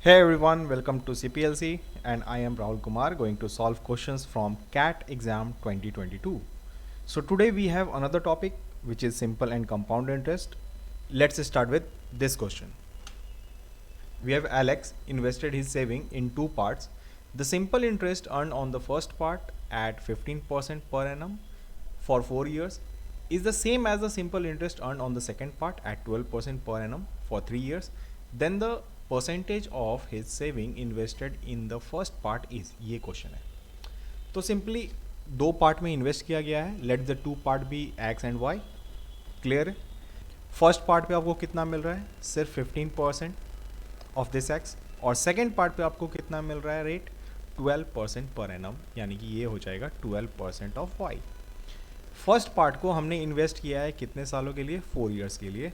Hey everyone, welcome to CPLC and I am Rahul Kumar going to solve questions from CAT exam 2022. So today we have another topic which is simple and compound interest. Let's start with this question. We have Alex invested his saving in two parts. The simple interest earned on the first part at 15% per annum for 4 years is the same as the simple interest earned on the second part at 12% per annum for 3 years. Then the percentage of his saving invested in the first part is, ये question है. तो simply दो part में invest किया गया है. Let the two part be x and y. Clear है. First part पे आपको कितना मिल रहा है? सिर्फ 15% ऑफ दिस एक्स. और सेकेंड पार्ट पे आपको कितना मिल रहा है रेट? 12% पर एनम, यानी कि ये हो जाएगा 12% ऑफ वाई. फर्स्ट पार्ट को हमने इन्वेस्ट किया है कितने सालों के लिए? 4 ईयर्स के लिए.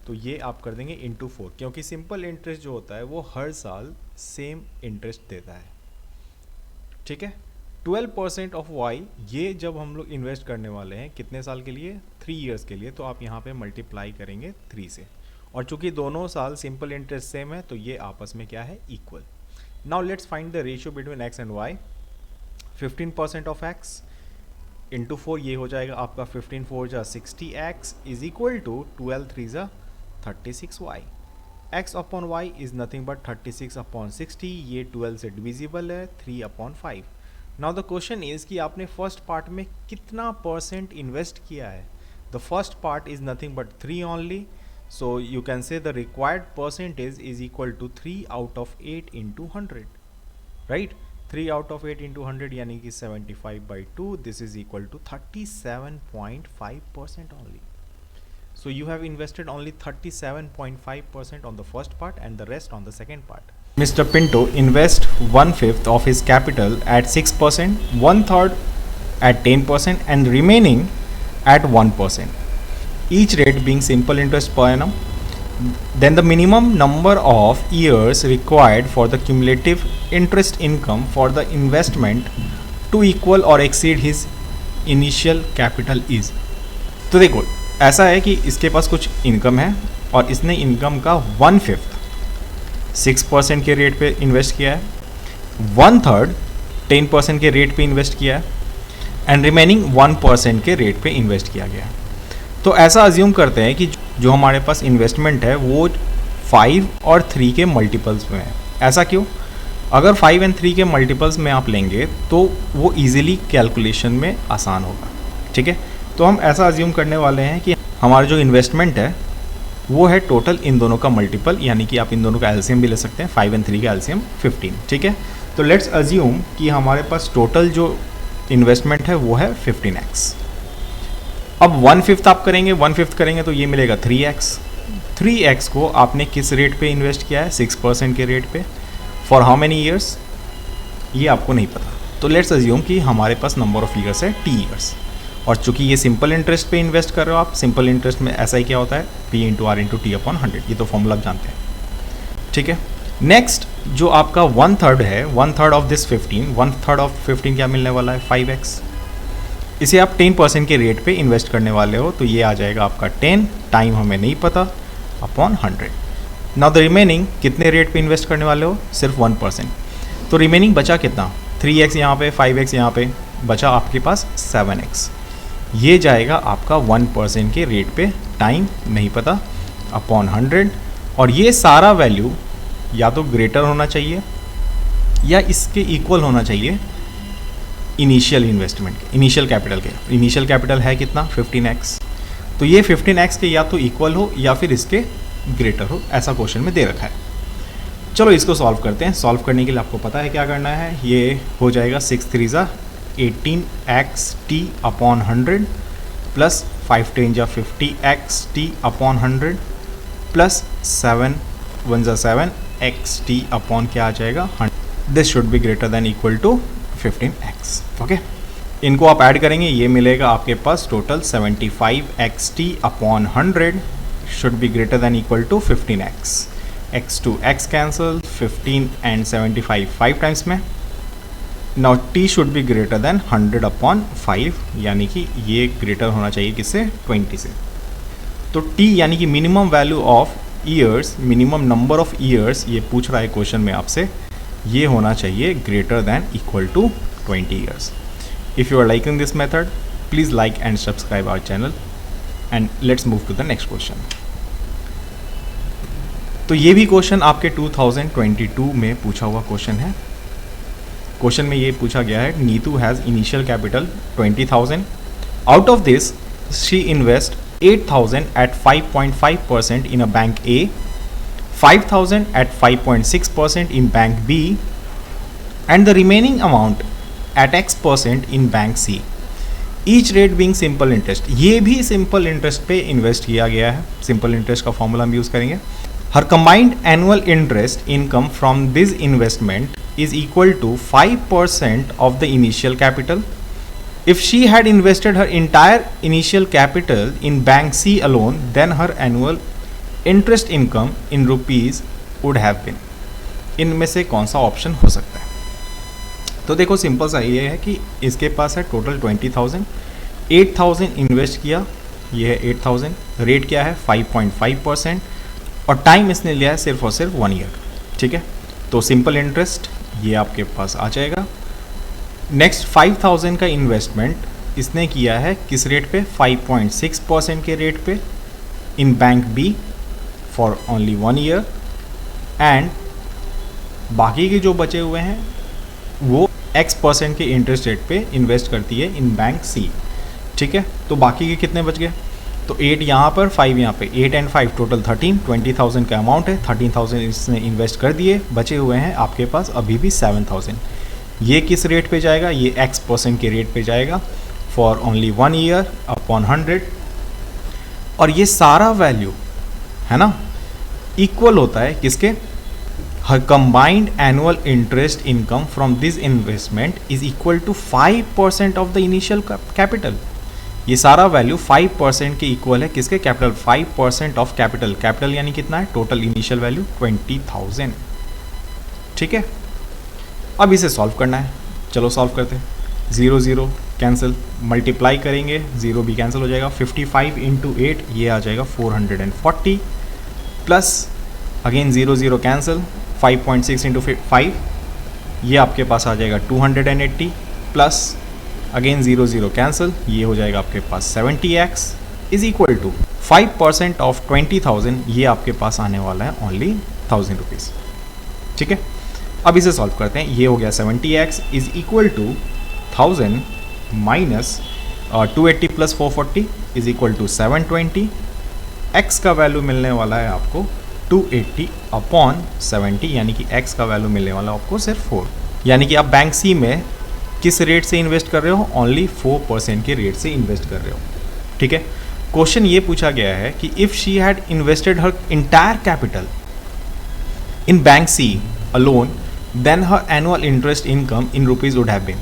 तो ये आप कर देंगे इंटू 4, क्योंकि सिंपल इंटरेस्ट जो होता है वो हर साल सेम इंटरेस्ट देता है. ठीक है. 12% ऑफ वाई, ये जब हम लोग इन्वेस्ट करने वाले हैं कितने साल के लिए? 3 ईयर्स के लिए. तो आप यहाँ पे मल्टीप्लाई करेंगे 3 से. और चूंकि दोनों साल सिंपल इंटरेस्ट सेम है तो ये आपस में क्या है? Equal. Now let's find the ratio between x and y. 15% of x into 4, ये हो जाएगा आपका 15 4 जा 60x इज इक्वल टू 12 3 जा 36y. x upon y is nothing but 36 upon 60. ये 12 से डिविजिबल है 3 upon 5. Now the question is कि आपने फर्स्ट पार्ट में कितना परसेंट इन्वेस्ट किया है. The first part is nothing but 3 only. So you can say the required percentage is equal to 3 out of 8 into 100. Right. 3 out of 8 into 100 यानी कि 75/2. This is equal to 37.5% only. So you have invested only 37.5% on the first part and the rest on the second part. Mr. Pinto invest 1/5 of his capital at 6%, 1/3 at 10% and remaining at 1%. Each rate being simple interest per annum. Then the minimum number of years required for the cumulative interest income for the investment to equal or exceed his initial capital is. तो देखो ऐसा है कि इसके पास कुछ income है और इसने इनकम का 1/5 6% के रेट पे इन्वेस्ट किया है, 1/3 10% के रेट पे इन्वेस्ट किया है एंड रिमेनिंग 1% के रेट पे इन्वेस्ट किया गया है. तो ऐसा अज्यूम करते हैं कि जो हमारे पास इन्वेस्टमेंट है वो 5 और 3 के मल्टीपल्स में है. ऐसा क्यों? अगर 5 और 3 के मल्टीपल्स में आप लेंगे तो वो इजीली कैलकुलेशन में आसान होगा. ठीक है. तो हम ऐसा अज्यूम करने वाले हैं कि हमारा जो इन्वेस्टमेंट है वो है टोटल इन दोनों का मल्टीपल, यानी कि आप इन दोनों का एलसीएम भी ले सकते हैं. 5 और 3 का एलसीएम 15. ठीक है. तो लेट्स अज्यूम कि हमारे पास टोटल जो इन्वेस्टमेंट है वो है 15x. अब 1/5 आप करेंगे, 1/5 करेंगे तो ये मिलेगा 3x. 3x को आपने किस रेट पे इन्वेस्ट किया है? 6% के रेट पे. फॉर हाउ मेनी ईयर्स ये आपको नहीं पता. तो लेट्स अज्यूम कि हमारे पास नंबर ऑफ ईयर्स है t ईयर्स. और चूंकि ये सिंपल इंटरेस्ट पे इन्वेस्ट कर रहे हो आप, सिंपल इंटरेस्ट में ऐसा ही क्या होता है? p into r into t upon 100. ये तो फॉर्मूला आप जानते हैं. ठीक है. नेक्स्ट जो आपका 1/3 है, 1/3 ऑफ दिस 15, 1/3 ऑफ 15 क्या मिलने वाला है? 5x. इसे आप 10% के रेट पे इन्वेस्ट करने वाले हो तो ये आ जाएगा आपका 10, टाइम हमें नहीं पता, अपॉन 100. नाउ द रिमेनिंग कितने रेट पे इन्वेस्ट करने वाले हो? सिर्फ 1%. तो रिमेनिंग बचा कितना? 3x यहाँ पे, 5x यहाँ पे, बचा आपके पास 7x. ये जाएगा आपका 1% के रेट पे, टाइम नहीं पता, अपॉन 100. और ये सारा वैल्यू या तो ग्रेटर होना चाहिए या इसके इक्वल होना चाहिए इनिशियल इन्वेस्टमेंट के, इनिशियल कैपिटल के. इनिशियल कैपिटल है कितना? 15x. तो ये 15x के या तो इक्वल हो या फिर इसके ग्रेटर हो, ऐसा क्वेश्चन में दे रखा है. चलो इसको सॉल्व करते हैं. सॉल्व करने के लिए आपको पता है क्या करना है. ये हो जाएगा 6 3 जा 18x t अपॉन 100 प्लस 5 10 जा 50x t अपॉन 100 प्लस 7 1 जा 7x t अपॉन क्या आ जाएगा? 100. This should be greater than equal to 15x. Okay. इनको आप ऐड करेंगे, ये मिलेगा आपके पास total 75x t upon 100 should be greater than equal to 15x. x to x cancel, 15 and 75 5 times में. Now t should be greater than 100 upon 5, यानी कि ये ग्रेटर होना चाहिए किससे? 20 से. तो t यानी कि minimum value of years, minimum number of years ये पूछ रहा है क्वेश्चन में आपसे, ये होना चाहिए greater than equal to 20 years. If you are liking this method, please like and subscribe our channel and let's move to the next question. तो ये भी क्वेश्चन आपके 2022 में पूछा हुआ क्वेश्चन है. क्वेश्चन में ये पूछा गया है, Neetu has initial capital 20,000. Out of this she invest 8,000 at 5.5% in a bank A, 5,000 at 5.6% in bank B, and the remaining amount at X% in bank C. Each rate being simple interest. ये भी simple interest पे invest किया गया है. simple interest का formula हम use करेंगे. Her combined annual interest income from this investment is equal to 5% of the initial capital. If she had invested her entire initial capital in bank C alone, then her annual interest income in rupees would have been. इनमें से कौन सा option हो सकता है? तो देखो simple सा ये है कि इसके पास है टोटल 20,000, 8,000 इन्वेस्ट किया, ये है 8,000, रेट क्या है 5.5% और टाइम इसने लिया है सिर्फ और सिर्फ 1 ईयर. ठीक है, तो सिंपल इंटरेस्ट ये आपके पास आ जाएगा. नेक्स्ट 5,000 का इन्वेस्टमेंट इसने किया है किस रेट पे, 5.6% के रेट पे in bank be for only 1 year, and बाकी के जो बचे हुए हैं वो X% के इंटरेस्ट रेट पे इन्वेस्ट करती है इन बैंक सी. ठीक है, तो बाकी के कितने बच गए, तो 8 यहाँ पर, 5 यहाँ पे, 8 एंड 5 टोटल 13, 20,000 का अमाउंट है, 13,000 इसने इन्वेस्ट कर दिए, बचे हुए हैं आपके पास अभी भी 7,000. ये किस रेट पे जाएगा, ये X% के रेट पे जाएगा फॉर ओनली 1 ईयर अपॉन 100. और ये सारा वैल्यू है ना इक्वल होता है किसके, हर combined annual interest income from this investment is equal to 5% of the initial capital. ये सारा वैल्यू 5% के इक्वल है किसके, कैपिटल. 5% ऑफ कैपिटल, कैपिटल यानी कितना है, टोटल इनिशियल वैल्यू 20,000. ठीक है, अब इसे सॉल्व करना है. चलो सॉल्व करते हैं. 0 0 कैंसिल, मल्टीप्लाई करेंगे 0 भी कैंसिल हो जाएगा. 55 इंटू 8 ये आ जाएगा 440, प्लस अगेन 0 0 कैंसिल, 5.6 इंटू 5 ये आपके पास आ जाएगा 280, प्लस अगेन 0 0 कैंसिल, ये हो जाएगा आपके पास 70x is equal to 5% of 20,000, ये आपके पास आने वाला है ओनली 1,000 रुपीज़. ठीक है, अब इसे सॉल्व करते हैं. ये हो गया 70x is equal to 1,000 minus 280 plus 440 is equal to 720. x का वैल्यू मिलने वाला है आपको 280 अपॉन 70, यानी कि x का वैल्यू मिलने वाला है आपको सिर्फ 4. यानी कि आप बैंक सी में किस रेट से इन्वेस्ट कर रहे हो, ओनली 4% के रेट से इन्वेस्ट कर रहे हो. ठीक है, क्वेश्चन ये पूछा गया है कि if she had invested her entire capital in bank C alone, then her annual interest income in rupees would have been.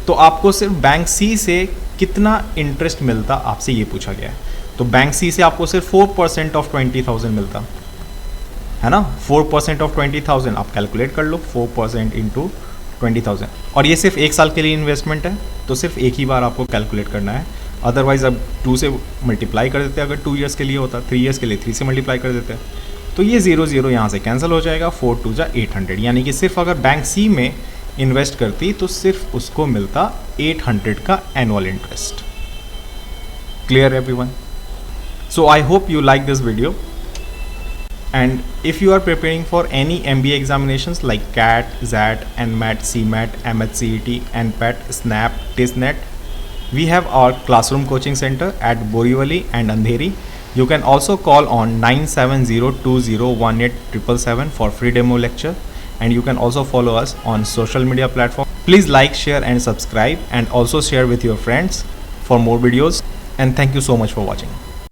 तो आपको सिर्फ बैंक सी से कितना इंटरेस्ट मिलता, आपसे ये पूछा गया है. तो बैंक सी से आपको सिर्फ 4% ऑफ 20,000 मिलता है ना. 4% ऑफ 20,000 आप कैलकुलेट कर लो, 4% इंटू 20,000. और ये सिर्फ 1 साल के लिए इन्वेस्टमेंट है, तो सिर्फ एक ही बार आपको कैलकुलेट करना है. अदरवाइज अब 2 से मल्टीप्लाई कर देते हैं. अगर 2 ईयर्स के लिए होता, 3 ईयर्स के लिए 3 से मल्टीप्लाई कर देते हैं. तो ये 0 0 यहाँ से कैंसिल हो जाएगा. 4 2 जा 800, यानी कि सिर्फ अगर बैंक सी में इन्वेस्ट करती तो सिर्फ उसको मिलता 800 का annual interest. Clear everyone? So I hope you like this video. And if you are preparing for any MBA examinations like CAT, XAT, NMAT, CMAT, MHCET, NPAT, SNAP, TISNET, we have our classroom coaching center at Borivali and Andheri. You can also call on 9702018777 for free demo lecture, and you can also follow us on social media platform. Please like, share and subscribe, and also share with your friends for more videos. And thank you so much for watching.